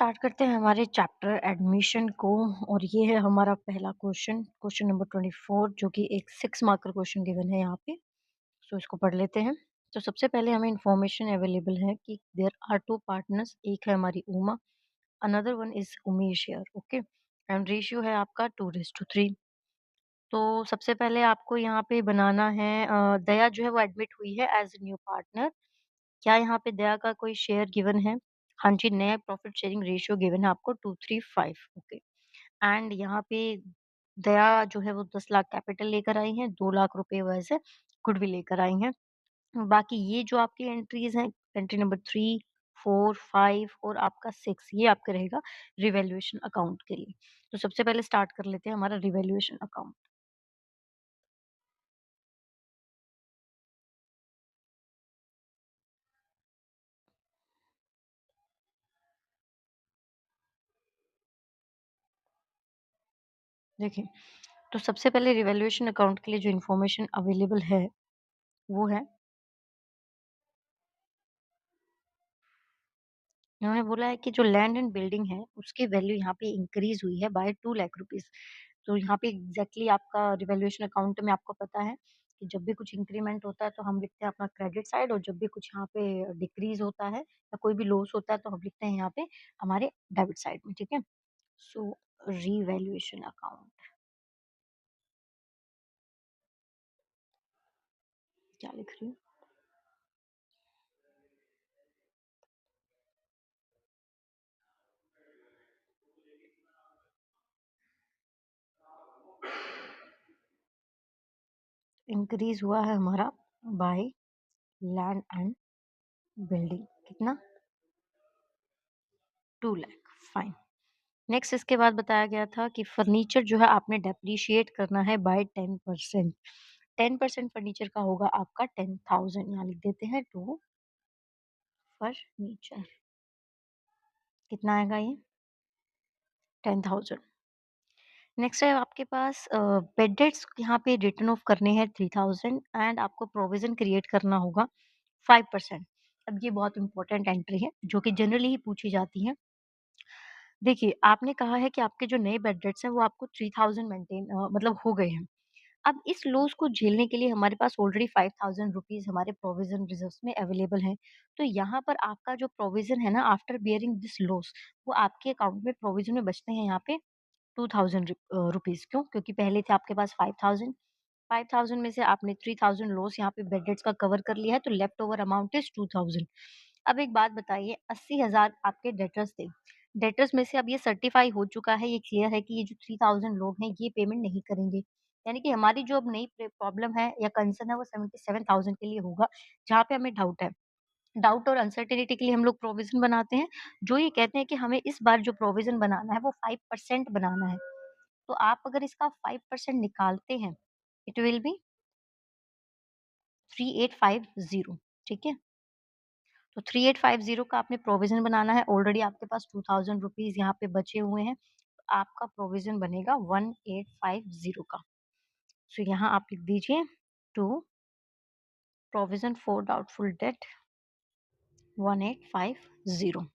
Start करते हैं हमारे चैप्टर एडमिशन को। और ये है हमारा पहला क्वेश्चन नंबर 24, जो कि एक 6 मार्कर क्वेश्चन गिवन है यहाँ पे। सो इसको पढ़ लेते हैं। तो सबसे पहले हमें इंफॉर्मेशन अवेलेबल है कि देयर आर 2 पार्टनर्स, एक है हमारी Uma, another one is Umesh here, okay. And ratio है आपका 2:3। तो सबसे पहले आपको यहाँ पे बनाना है, दया जो है वो एडमिट हुई है एज न्यू पार्टनर। क्या यहाँ पे दया का कोई शेयर गिवन है? हाँ जी, नया प्रॉफिट शेयरिंग रेशियो गिवन है आपको 2:3:5, ओके। एंड यहाँ पे दया जो है वो 10 लाख कैपिटल लेकर आई हैं, 2 लाख रुपए वैसे गुडविल लेकर आई हैं। बाकी ये जो आपकी एंट्रीज़ हैं, एंट्री नंबर 3, 4, 5 और आपका 6, ये आपका रहेगा रिवैल्यूएशन अकाउंट के लिए। तो सबसे पहले स्टार्ट कर लेते हैं हमारा रिवैल्यूएशन अकाउंट। देखिए, तो सबसे पहले रिवैल्यूएशन अकाउंट के लिए जो इन्फॉर्मेशन अवेलेबल है, वो है, इन्होंने बोला है कि जो लैंड एंड बिल्डिंग है, उसकी वैल्यू यहाँ पे इंक्रीज़ हुई है बाय 2 लाख रुपीज़। तो यहाँ पे एग्ज़ैक्टली आपका रिवैल्यूएशन अकाउंट में आपको पता है कि जब भी कुछ इंक्रीमेंट होता है, तो हम लिखते हैं अपना क्रेडिट साइड, और जब भी कुछ यहाँ पे डिक्रीज़ होता है या कोई भी लॉस होता है, तो हम लिखते हैं यहाँ पे हमारे डेबिट साइड में, ठीक है? सो रिवैल्यूएशन अकाउंट क्या लिख रही हूँ? इंक्रीज़ हुआ है हमारा बाय लैंड एंड बिल्डिंग, कितना? 2 लाख, फाइन। नेक्स्ट इसके बाद बताया गया था कि फर्नीचर जो है आपने डेप्रिशिएट करना है बाय 10%। 10% फर्नीचर का होगा आपका 10,000, यहाँ लिख देते हैं टू फर्नीचर। कितना आएगा ये? 10,000। नेक्स्ट है आपके पास बेड डेट्स यहाँ पे रिटर्न ऑफ करने हैं 3,000, एंड आपको प्रोविजन क्रिएट करना होगा 5%। अब ये बहुत इंपॉर्टेंट एंट्री है, जो कि जनरली ही पूछी जाती है। देखिए, आपने कहा है कि आपके जो नए बेड रेट्स हैं वो आपको 3000 मतलब हो गए हैं। अब इस लॉस को झेलने के लिए हमारे पास ऑलरेडी 5000 रुपीज़ हमारे प्रोविज़न रिज़र्व्स में अवेलेबल हैं। तो यहाँ पर आपका जो प्रोविज़न है ना, आफ्टर बियरिंग दिस लॉस, वो आपके अकाउंट में प्रोविज़न में बचते हैं यहाँ पे 2000 रुपीज़। क्यों? क्योंकि पहले थे आपके पास 5000, 5000 में से आपने 3000 लॉस यहाँ पे बेड रेट्स का कवर कर लिया है, तो लेफ्ट ओवर अमाउंट इज़ 2000। अब एक बात बताइए, 80,000 आपके डेटर्स थे। डेटर्स में से अब ये सर्टिफ़ाई हो चुका है, ये क्लियर है कि ये जो 3000 लोग हैं, ये पेमेंट नहीं करेंगे। यानी कि हमारी जो अब नई प्रॉब्लम है या कंसर्न है, वो 77,000 के लिए होगा, जहाँ पे हमें डाउट है। डाउट और अनसर्टेनिटी के लिए हम लोग प्रोविज़न बनाते हैं, जो ये कहते हैं कि हमें इस बार जो प्रोविज़न बनाना है, वो 5% बनाना है। तो आप अगर इसका 5% निकालते हैं, इट विल बी 3850, ठीक है? तो 3850 का आपने प्रोविज़न बनाना है, ऑलरेडी आपके पास 2000 रुपीज़ यहाँ पे बचे हुए हैं, तो आपका प्रोविज़न बनेगा 1850 का। सो यहाँ आप लिख दीजिए to provision for doubtful debt 1850।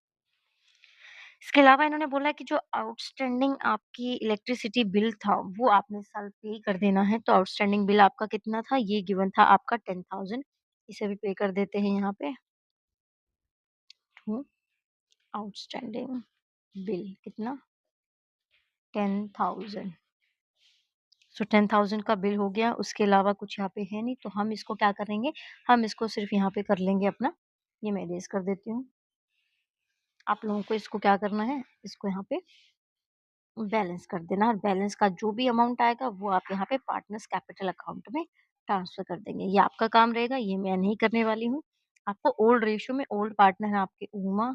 इसके अलावा इन्होंने बोला कि जो आउटस्टैंडिंग आपकी इलेक्ट्रिसिटी बिल था, वो आपने इस साल पे कर देना है। तो आउटस्टैंडिंग बिल आपका कितना था? ये गिवन था आपका 10,000। इसे भी पे कर देते हैं यहाँ पे। टू आउटस्टैंडिंग बिल कितना? 10,000। सो 10,000 का बिल हो गया, उसके अलावा कुछ यहाँ पे है नहीं, तो हम इसको क्या करेंगे, हम इसको सिर्फ़ यहाँ पे कर लेंगे अपना, ये मैं इरेज़ कर देती हूँ। आप लोगों को इसको क्या करना है, इसको यहाँ पे बैलेंस कर देना, और बैलेंस का जो भी अमाउंट आएगा, वो आप यहाँ पे पार्टनर्स कैपिटल अकाउंट में ट्रांसफ़र कर देंगे। ये आपका काम रहेगा, ये मैं नहीं करने वाली हूँ। आपको ओल्ड रेशियो में ओल्ड पार्टनर है आपके उमा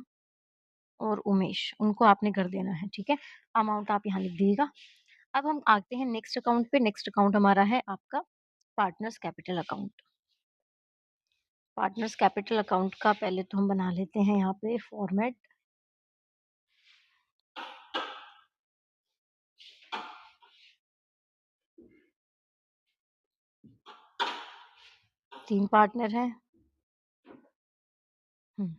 और उमेश, उनको आपने कर देना है, ठीक है? अमाउंट आप यहाँ लिख दीजिएगा। अब हम आते हैं नेक्स्ट अकाउंट पे। नेक्स्ट अकाउंट हमारा है आपका partners capital account. Partners capital account का पहले तो हम बना लेते हैं यहाँ पे फॉर्मेट। तीन पार्टनर हैं। हुँ।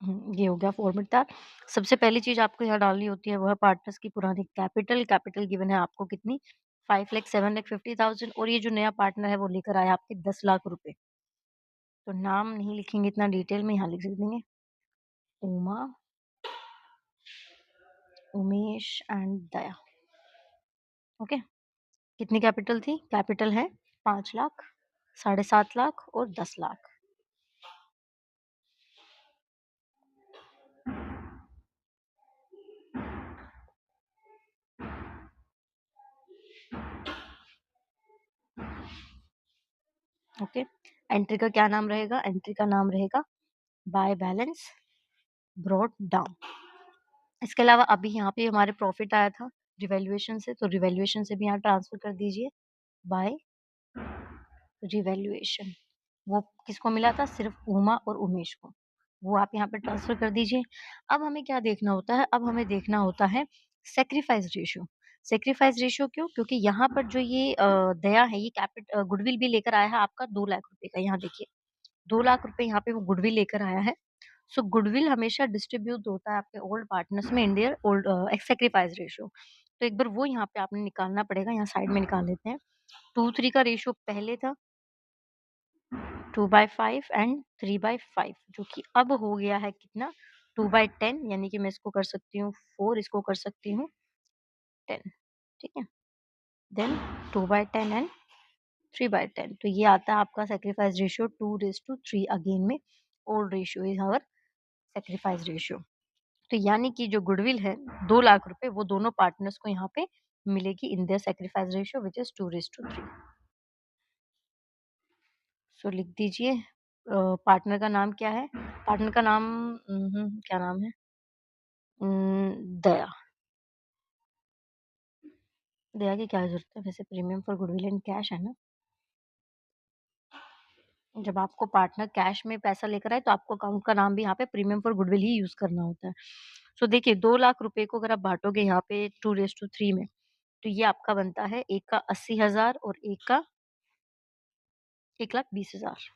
ये हो गया फॉर्मेट तैयार। सबसे पहली चीज़ आपको यहाँ डालनी होती है वो है पार्टनर्स की पुरानी कैपिटल। कैपिटल गिवन है आपको कितनी 5 लाख 7 लाख 50,000 और ये जो नया पार्टनर है वो लेकर आया आपके 10 लाख रुपए। तो नाम नहीं लिखेंगे इतना डिटेल में, यहाँ लिख देंगे Uma, Umesh and Daya. Okay, कितनी कैपिटल थी? कैपिटल है 5 लाख, 7.5 लाख और 10 लाख। ओके, एंट्री का क्या नाम रहेगा? एंट्री का नाम रहेगा बाय बैलेंस ब्रॉट डाउन। इसके अलावा अभी यहाँ पे हमारे प्रॉफिट आया था रिवैल्यूएशन से, तो रिवैल्यूएशन से भी यहाँ ट्रांसफर कर दीजिए बाय रिवैल्यूएशन। वो किसको मिला था? सिर्फ उमा और उमेश को, वो आप यहाँ पे ट्रांसफर कर दीजिए। अब हमें क्या देखना होता है? अब हमें देखना होता है सैक्रिफाइस रेशियो। सैक्रिफाइस रेशियो क्यों? क्योंकि यहाँ पर जो ये दया है ये गुडविल भी लेकर आया है आपका 2 लाख रुपए का। यहाँ देखिए 2 लाख रुपए यहाँ पे वो गुडविल लेकर आया है। सो गुडविल हमेशा डिस्ट्रीब्यूट होता है आपके ओल्ड पार्टनर्स में in their old sacrifice ratio. तो एक बार वो यहाँ पे आपने निकालना पड़ेगा, यहाँ साइड में निकाल लेते हैं। 2-3 का रेशियो पहले था 2/5 एंड 3/5, जो कि अब हो गया है कितना 2/10, यानी कि मैं इसको कर सकती हूँ 4, इसको कर सकती हूँ 10। ठीक है, देन 2/10 एंड 3/10। तो ये आता है आपका सैक्रिफाइस रेशियो 2:3। अगेन में old ratio is our sacrifice ratio. तो यानी कि जो गुडविल है 2 लाख रुपए वो दोनों पार्टनर्स को यहाँ पे मिलेगी in their sacrifice ratio which is 2:3। सो लिख दीजिए पार्टनर का नाम क्या है? पार्टनर का नाम क्या नाम है? दया। दया की क्या ज़रूरत है? वैसे premium for goodwill and cash है ना? जब आपको पार्टनर कैश में पैसा लेकर आए तो आपको अकाउंट का नाम भी यहाँ पे premium for goodwill he use करना होता है। सो देखिए 2 लाख रुपए को अगर आप बाँटोगे यहाँ पे 2:3 में, तो ये आपका बनता है एक का 80,000 और एक का 1,20,000।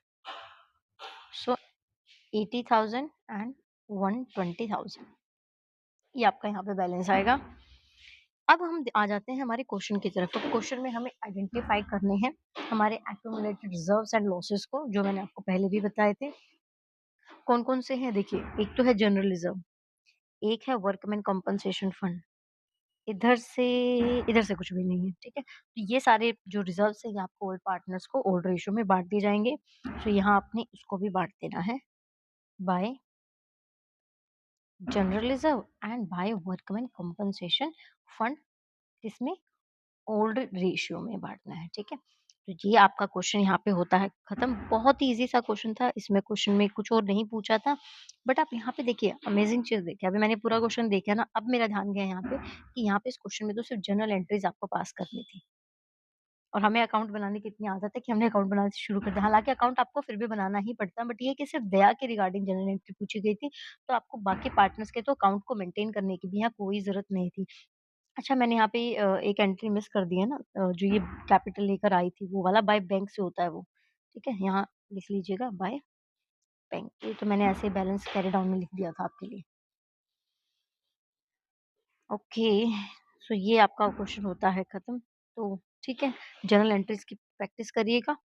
सो 80,000 एंड 120,000, ये आपका यहाँ पे बैलेंस आएगा। अब हम आ जाते हैं हमारे क्वेश्चन की तरफ। तो क्वेश्चन में हमें आइडेंटिफाई करने हैं हमारे एक्यूमुलेटेड रिजर्व्स एंड लॉसेस को, जो मैंने आपको पहले भी बताए थे। कौन-कौन से हैं? देखिए, एक तो है जनरल रिजर्व, एक है वर्कमैन कंपनसेशन फंड, इधर से कुछ भी नहीं है, ठीक है? तो ये सारे जो रिजर्व्स हैं ये आपको ओल्ड पार्टनर्स को ओल्ड रेशियो में बाँट दिए जाएँगे। तो यहाँ आपने इसको भी बाँट देना है by general reserve and by workman compensation fund, किसमें? ओल्ड रेशियो में बाँटना है, ठीक है? तो ये आपका क्वेश्चन यहाँ पे होता है खत्म। बहुत ही ईज़ी सा क्वेश्चन था, इसमें क्वेश्चन में कुछ और नहीं पूछा था। बट आप यहाँ पे देखिए अमेज़िंग चीज़ देखिए, अभी मैंने पूरा क्वेश्चन देखा ना, अब मेरा ध्यान गया यहाँ पे कि यहाँ पे इस क्वेश्चन में तो सिर्फ़ जनरल एंट्रीज़ आपको पास करनी थी। और हमें अकाउंट बनाने की इतनी आदत है कि हमने अकाउंट बनाना शुरू कर दिया। हालाँकि अकाउंट आपको फिर भी बनाना ही पड़ता है, बट ये है कि सिर्फ़ दया के रिगार्डिंग जनरल एंट्री पूछी गई थी, तो आपको बाकी पार्टनर्स के तो अकाउंट को मेंटेन करने की भी यहाँ कोई ज़रूरत नहीं थी। अच्छा, मैंने यहाँ पे एक एंट्री मिस कर दी है ना, जो ये कैपिटल लेकर आई थी वो वाला बाय बैंक से होता है वो, ठीक है? यहाँ लिख लीजिएगा बाय बैंक। ये तो मैंने ऐसे ही बैलेंस कैरी डाउन में लिख दिया था आपके लिए। ओके, सो ये आपका क्वेश्चन होता है खत्म। तो ठीक है, जर्नल एंट्रीज़ की प्रैक्टिस करिएगा।